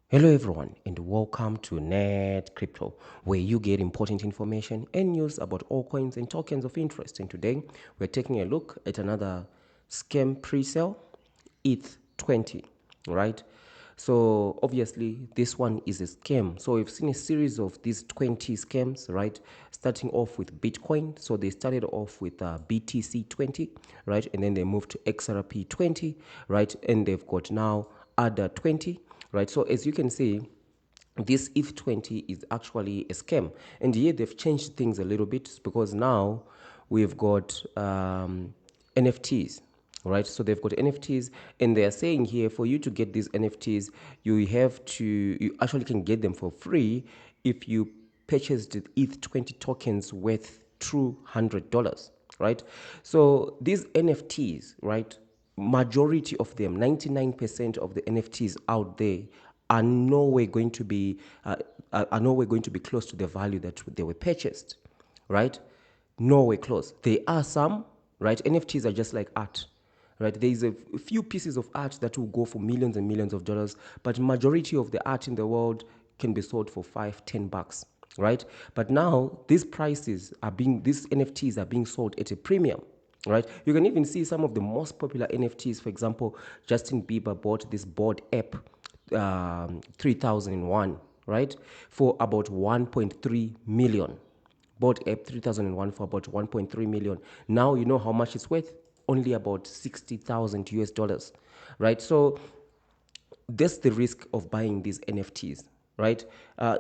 Hello everyone and welcome to Net Crypto, where you get important information and news about all coins and tokens of interest. And today we're taking a look at another scam pre-sale, ETH20, right? So obviously this one is a scam. So we've seen a series of these 20 scams, right? Starting off with Bitcoin. So they started off with BTC20, right? And then they moved to XRP20, right? And they've got now ADA20, right? So as you can see, this ETH20 is actually a scam. And here they've changed things a little bit because now we've got NFTs, right? So they've got NFTs and they are saying here for you to get these NFTs, you actually can get them for free if you purchased ETH20 tokens worth $200, right? So these NFTs, right? Majority of them, 99% of the NFTs out there are nowhere going to be close to the value that they were purchased, right? Nowhere close. There are some, right? NFTs are just like art, right? There is a few pieces of art that will go for millions and millions of dollars, but majority of the art in the world can be sold for $5-10, right? But now these NFTs are being sold at a premium, right? You can even see some of the most popular NFTs. For example, Justin Bieber bought this board app 3001, right, for about 1.3 million. Bought app 3001 for about 1.3 million. Now you know how much it's worth? Only about 60,000 US dollars, right? So that's the risk of buying these NFTs, right?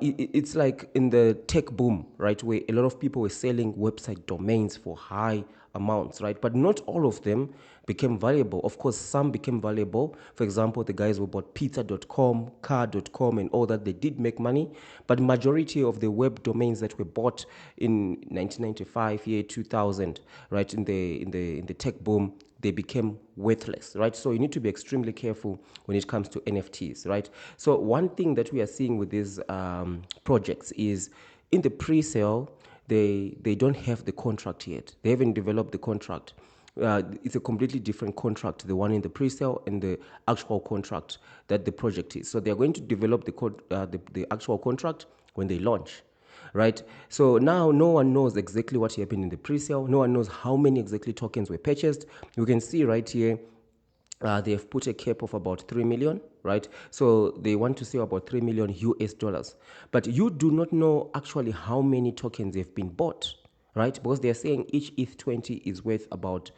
It's like in the tech boom, right, where a lot of people were selling website domains for high amounts, right? But not all of them became valuable. Of course, some became valuable. For example, the guys who bought pizza.com, car.com, and all that, they did make money. But majority of the web domains that were bought in 1995, year 2000, right, in the tech boom, they became worthless, right? So you need to be extremely careful when it comes to NFTs, right? So one thing that we are seeing with these projects is in the pre-sale, they don't have the contract yet. They haven't developed the contract. It's a completely different contract, the one in the pre-sale and the actual contract that the project is. So they're going to develop the actual contract when they launch, right? So now no one knows exactly what happened in the pre-sale. No one knows how many exactly tokens were purchased. You can see right here, they have put a cap of about 3 million, right? So they want to sell about 3 million US dollars. But you do not know actually how many tokens have been bought, right? Because they're saying each ETH20 is worth about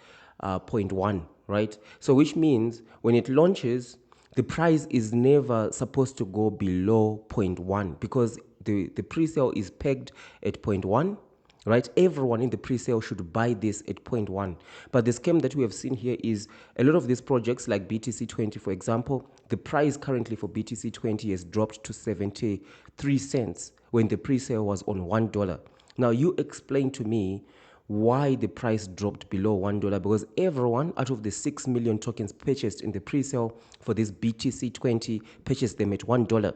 0.1, right? So which means when it launches, the price is never supposed to go below 0.1 because the pre-sale is pegged at 0.1, right? Everyone in the pre-sale should buy this at 0.1. But the scam that we have seen here is a lot of these projects like BTC20, for example, the price currently for BTC20 has dropped to 73 cents when the pre-sale was on $1. Now you explain to me why the price dropped below $1, because everyone out of the 6 million tokens purchased in the pre-sale for this BTC20 purchased them at $1,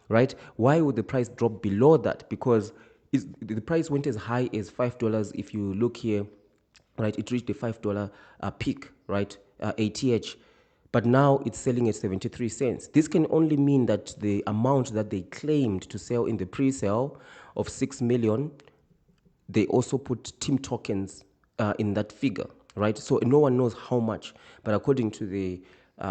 right? Why would the price drop below that? Because the price went as high as $5. If you look here, right, it reached the $5 peak, right, ATH, but now it's selling at 73 cents. This can only mean that the amount that they claimed to sell in the pre-sale of 6 million, they also put team tokens in that figure, right? So no one knows how much, but according to the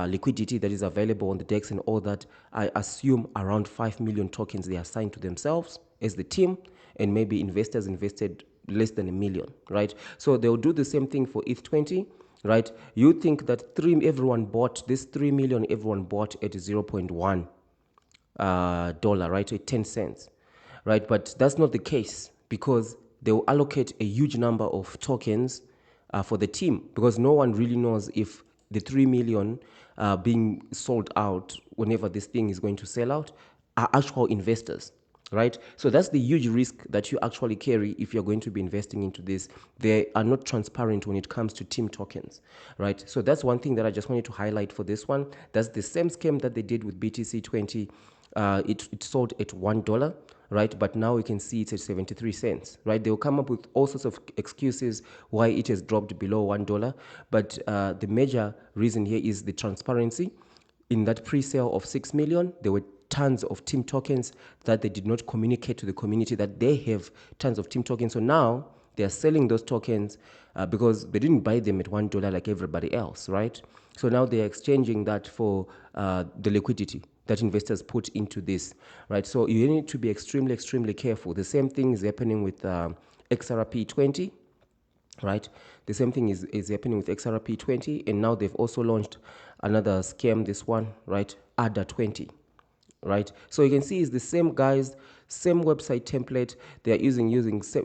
liquidity that is available on the DEX and all that, I assume around 5 million tokens they assigned to themselves as the team, and maybe investors invested less than 1 million, right? So they'll do the same thing for ETH20, right? You think that everyone bought this 3 million, everyone bought at 0.1 dollar, right? At 10 cents, right? But that's not the case because they will allocate a huge number of tokens for the team, because no one really knows if the 3 million being sold out whenever this thing is going to sell out are actual investors, right? So that's the huge risk that you actually carry if you're going to be investing into this. They are not transparent when it comes to team tokens, right? So that's one thing that I just wanted to highlight for this one. That's the same scam that they did with BTC20. It sold at $1, right? But now we can see it's at 73 cents, right? They'll come up with all sorts of excuses why it has dropped below $1. But the major reason here is the transparency. In that pre-sale of 6 million, there were tons of team tokens that they did not communicate to the community that they have tons of team tokens. So now they are selling those tokens because they didn't buy them at $1 like everybody else, right? So now they are exchanging that for the liquidity that investors put into this, right? So you need to be extremely, extremely careful. The same thing is happening with XRP20, right? The same thing is happening with XRP20, and now they've also launched another scam, this one, right? ADA20, right? So you can see it's the same guys, same website template. They are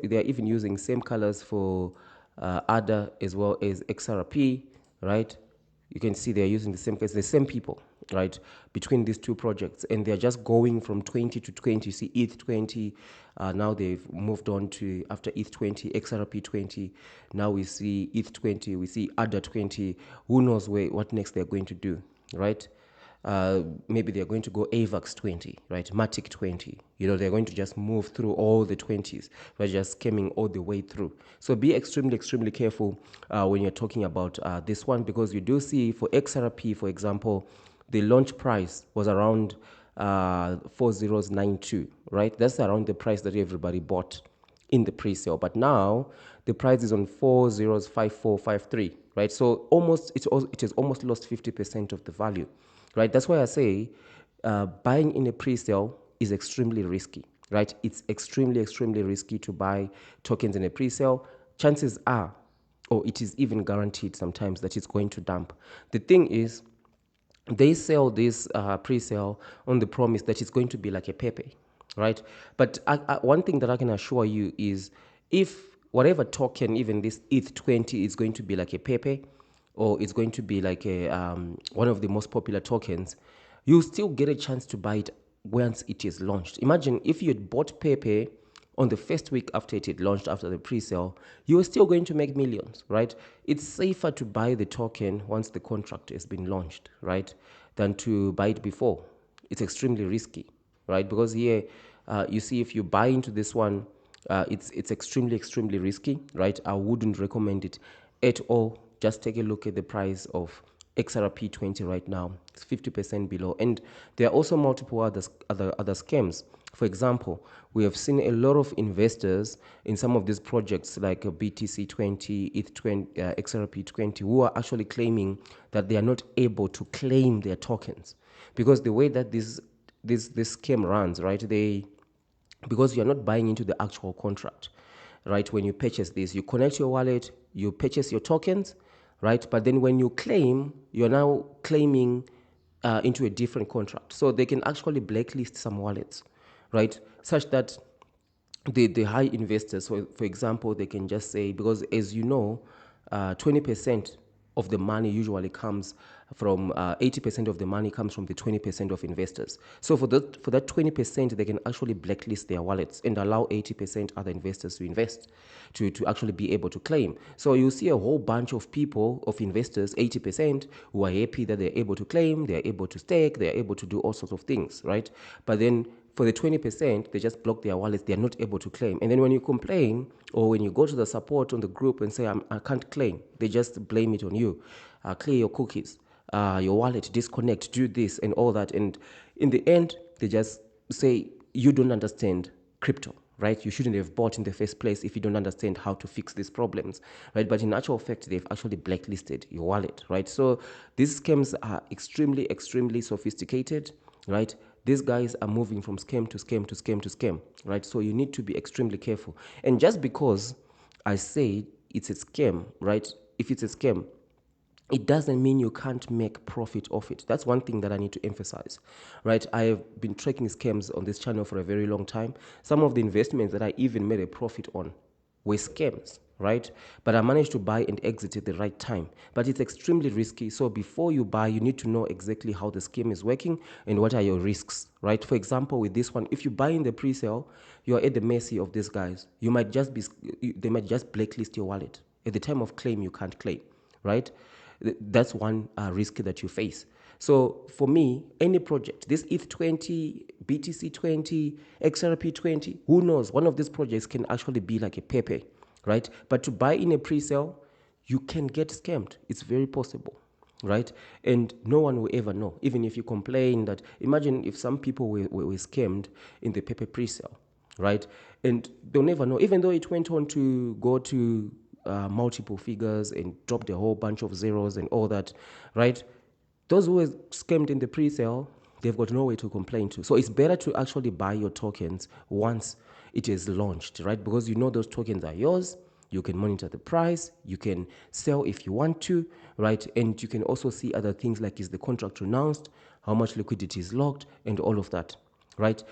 they are even using same colors for ADA as well as XRP, right? You can see they're using the same people, right, between these two projects, and they're just going from 20 to 20. You see ETH20, now they've moved on to, after ETH20, XRP20, now we see ETH20, we see ADA20. Who knows what next they're going to do, right? Maybe they're going to go AVAX 20, right? Matic 20. They're going to just move through all the 20s, right? Just skimming all the way through. So be extremely, extremely careful when you're talking about this one, because you do see for XRP, for example, the launch price was around 4092, right? That's around the price that everybody bought in the pre-sale. But now the price is on 405453, right? So it has almost lost 50% of the value, right? That's why I say buying in a pre-sale is extremely risky, right? It's extremely, extremely risky to buy tokens in a pre-sale. Chances are, or it is even guaranteed sometimes, that it's going to dump. The thing is, they sell this pre-sale on the promise that it's going to be like a Pepe, right? But one thing that I can assure you is, if whatever token, even this ETH20, is going to be like a Pepe, or it's going to be like a one of the most popular tokens, you still get a chance to buy it once it is launched. Imagine if you had bought Pepe on the first week after it had launched, after the pre-sale, you are still going to make millions, right? It's safer to buy the token once the contract has been launched, right, than to buy it before. It's extremely risky, right? Because here, you see, if you buy into this one, it's extremely, extremely risky, right? I wouldn't recommend it at all. Just take a look at the price of XRP20 right now. It's 50% below, and there are also multiple other scams. For example, we have seen a lot of investors in some of these projects like BTC20, ETH20, XRP20, who are actually claiming that they are not able to claim their tokens, because the way that this scam runs, right? Because you're not buying into the actual contract, right? When you purchase this, you connect your wallet, you purchase your tokens, right? But then when you claim, you're now claiming into a different contract. So they can actually blacklist some wallets, right? Such that the high investors, for example, they can just say, because as you know, 20% of the money usually comes from 80% of the money comes from the 20% of investors. So for that 20%, they can actually blacklist their wallets and allow 80% other investors to invest, to actually be able to claim. So you see a whole bunch of people, of investors, 80%, who are happy that they're able to claim, they're able to stake, they're able to do all sorts of things, right? But then for the 20%, they just block their wallets, they're not able to claim. And then when you complain, or when you go to the support on the group and say, I can't claim, they just blame it on you. Clear your cookies, your wallet, disconnect, do this and all that. And in the end, they just say, you don't understand crypto, right? You shouldn't have bought in the first place if you don't understand how to fix these problems, right? But in actual fact, they've actually blacklisted your wallet, right? So these scams are extremely, extremely sophisticated, right? These guys are moving from scam to scam to scam to scam, right? So you need to be extremely careful. And just because I say it's a scam, right? If it's a scam, it doesn't mean you can't make profit off it. That's one thing that I need to emphasize, right? I have been tracking scams on this channel for a very long time. Some of the investments that I even made a profit on were scams, right? But I managed to buy and exit at the right time. But it's extremely risky. So before you buy, you need to know exactly how the scheme is working and what are your risks, right? For example, with this one, if you buy in the pre-sale, you're at the mercy of these guys. They might just blacklist your wallet. At the time of claim, you can't claim, right? That's one risk that you face. So for me, any project, this ETH20, BTC20, XRP20, who knows, one of these projects can actually be like a Pepe, right? But to buy in a pre-sale, you can get scammed. It's very possible, right? And no one will ever know. Even if you complain that, imagine if some people were scammed in the paper pre-sale, right? And they'll never know, even though it went on to go to multiple figures and dropped a whole bunch of zeros and all that, right? Those who were scammed in the pre-sale, they've got no way to complain to. So it's better to actually buy your tokens once it is launched, right? Because you know those tokens are yours. You can monitor the price. You can sell if you want to, right? And you can also see other things like, is the contract announced, how much liquidity is locked, and all of that, right?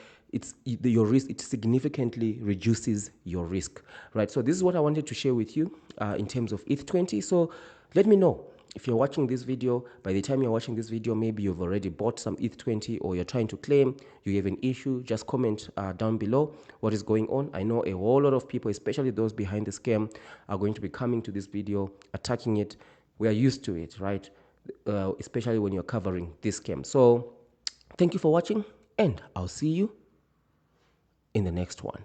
Your risk, it significantly reduces your risk, right? So this is what I wanted to share with you in terms of ETH20. So let me know if you're watching this video. By the time you're watching this video, maybe you've already bought some ETH20 or you're trying to claim, you have an issue. Just comment down below what is going on. I know a whole lot of people, especially those behind the scam, are going to be coming to this video, attacking it. We are used to it, right? Especially when you're covering this scam. So thank you for watching, and I'll see you in the next one.